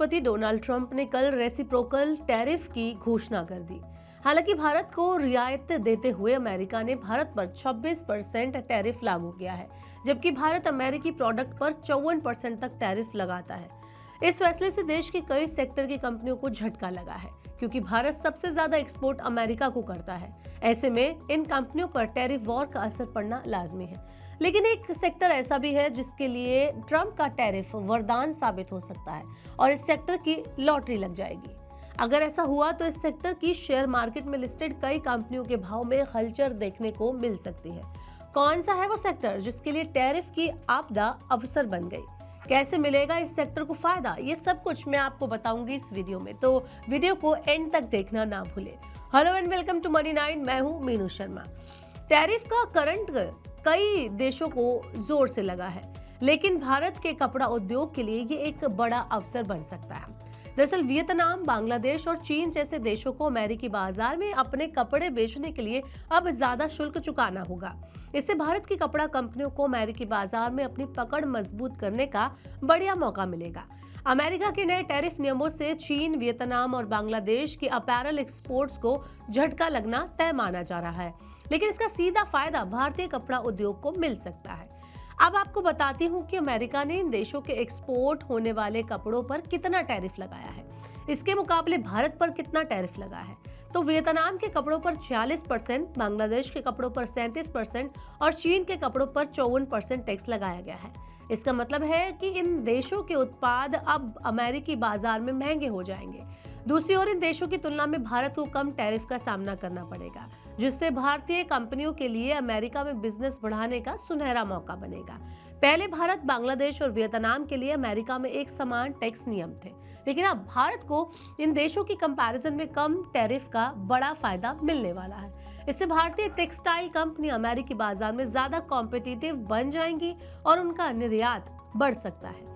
राष्ट्रपति Donald Trump ने कल रेसिप्रोकल टैरिफ की घोषणा कर दी। हालांकि भारत को रियायत देते हुए अमेरिका ने भारत पर 26% टैरिफ लागू किया है, जबकि भारत अमेरिकी प्रोडक्ट पर 54% तक टैरिफ लगाता है। इस फैसले से देश के कई सेक्टर की कंपनियों को झटका लगा है, क्योंकि भारत सबसे ज्यादा एक्सपोर्ट अमेरिका को करता है। ऐसे में इन कंपनियों पर टैरिफ वॉर का असर पड़ना लाजमी है। लेकिन एक सेक्टर ऐसा भी है जिसके लिए ट्रंप का टैरिफ वरदान साबित हो सकता है और इस सेक्टर की लॉटरी लग जाएगी। अगर ऐसा हुआ तो इस सेक्टर की शेयर मार्केट में लिस्टेड कई कंपनियों के भाव में हलचल देखने को मिल सकती है। कौन सा है वो सेक्टर जिसके लिए टैरिफ की आपदा अवसर बन गई? कैसे मिलेगा इस सेक्टर को फायदा? ये सब कुछ मैं आपको बताऊंगी इस वीडियो में, तो वीडियो को एंड तक देखना ना भूलें। Hello and welcome to money 9, मैं हूं मीनू शर्मा। टैरिफ का करंट कई देशों को जोर से लगा है, लेकिन भारत के कपड़ा उद्योग के लिए ये एक बड़ा अवसर बन सकता है। दरअसल वियतनाम, बांग्लादेश और चीन जैसे देशों को अमेरिकी बाजार में अपने कपड़े बेचने के लिए अब ज्यादा शुल्क चुकाना होगा। इससे भारत की कपड़ा कंपनियों को अमेरिकी बाजार में अपनी पकड़ मजबूत करने का बढ़िया मौका मिलेगा। अमेरिका के नए टैरिफ नियमों से चीन, वियतनाम और बांग्लादेश की अपैरल एक्सपोर्ट्स को झटका लगना तय माना जा रहा है, लेकिन इसका सीधा फायदा भारतीय कपड़ा उद्योग को मिल सकता है। अब आपको बताती हूँ कि अमेरिका ने इन देशों के एक्सपोर्ट होने वाले कपड़ों पर कितना टैरिफ लगाया है। इसके मुकाबले भारत पर कितना टैरिफ लगा है। तो वियतनाम के कपड़ों पर 46%, बांग्लादेश के कपड़ों पर 37% और चीन के कपड़ों पर 54% टैक्स लगाया गया है। इसका मतलब है कि इन देशों के उत्पाद अब अमेरिकी बाजार में महंगे हो जाएंगे। दूसरी ओर इन देशों की तुलना में भारत को कम टैरिफ का सामना करना पड़ेगा, जिससे भारतीय कंपनियों के लिए अमेरिका में बिजनेस बढ़ाने का सुनहरा मौका बनेगा। पहले भारत, बांग्लादेश और वियतनाम के लिए अमेरिका में एक समान टैक्स नियम थे, लेकिन अब भारत को इन देशों की कंपैरिजन में कम टैरिफ का बड़ा फायदा मिलने वाला है। इससे भारतीय टेक्सटाइल कंपनी अमेरिकी बाजार में ज्यादा कॉम्पिटिटिव बन जाएंगी और उनका निर्यात बढ़ सकता है।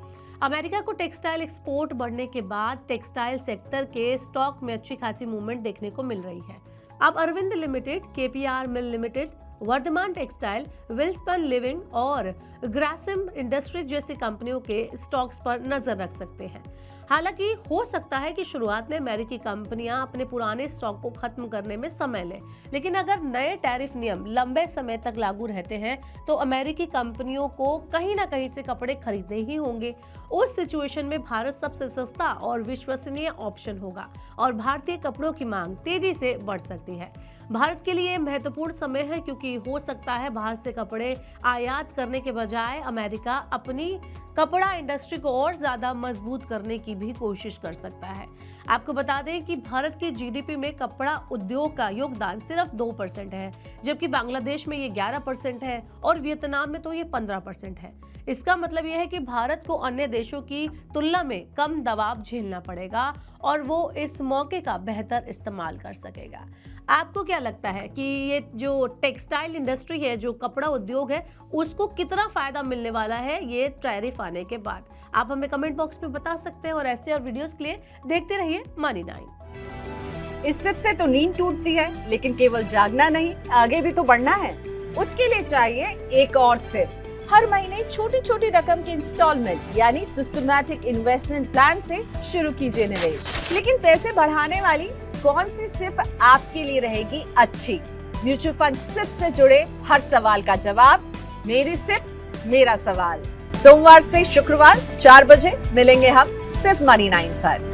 अमेरिका को टेक्सटाइल एक्सपोर्ट बढ़ने के बाद टेक्सटाइल सेक्टर के स्टॉक में अच्छी खासी मूवमेंट देखने को मिल रही है। अब Arvind limited, KPR mill limited, Vardhman textile, Wilson living और ग्रासिम इंडस्ट्रीज जैसी कंपनियों के स्टॉक्स पर नजर रख सकते हैं। हालांकि हो सकता है कि शुरुआत में अमेरिकी कंपनियां अपने पुराने स्टॉक को खत्म करने में समय लें, लेकिन अगर नए टैरिफ नियम लंबे समय तक लागू रहते हैं तो अमेरिकी कंपनियों को कहीं ना कहीं से कपड़े खरीदने ही होंगे। उस सिचुएशन में भारत सबसे सस्ता और विश्वसनीय ऑप्शन होगा और भारतीय कपड़ों की मांग तेजी से बढ़ सकती है। भारत के लिए महत्वपूर्ण समय है, क्योंकि हो सकता है बाहर से कपड़े आयात करने के बजाय अमेरिका अपनी कपड़ा इंडस्ट्री को और ज्यादा मजबूत करने की भी कोशिश कर सकता है। आपको बता दें कि भारत के जीडीपी में कपड़ा उद्योग का योगदान सिर्फ 2% है, जबकि बांग्लादेश में ये 11% है और वियतनाम में तो ये 15% है। इसका मतलब यह है कि भारत को अन्य देशों की तुलना में कम दबाव झेलना पड़ेगा और वो इस मौके का बेहतर इस्तेमाल कर सकेगा। आपको क्या लगता है कि ये जो टेक्सटाइल इंडस्ट्री है, जो कपड़ा उद्योग है, उसको कितना फायदा मिलने वाला है ये टैरिफ आने के बाद? आप हमें कमेंट बॉक्स में बता सकते हैं और ऐसे और वीडियोस के लिए देखते रहिए मनी 9। इस सिप से तो नींद टूटती है, लेकिन केवल जागना नहीं, आगे भी तो बढ़ना है। उसके लिए चाहिए एक और सिप। हर महीने छोटी छोटी रकम की इंस्टॉलमेंट यानी सिस्टमैटिक इन्वेस्टमेंट प्लान से शुरू कीजिए निवेश। लेकिन पैसे बढ़ाने वाली कौन सी सिप आपके लिए रहेगी अच्छी? म्यूचुअल फंड सिप से जुड़े हर सवाल का जवाब मेरी सिप मेरा सवाल। सोमवार से शुक्रवार 4 बजे मिलेंगे हम सिर्फ मनी 9 पर।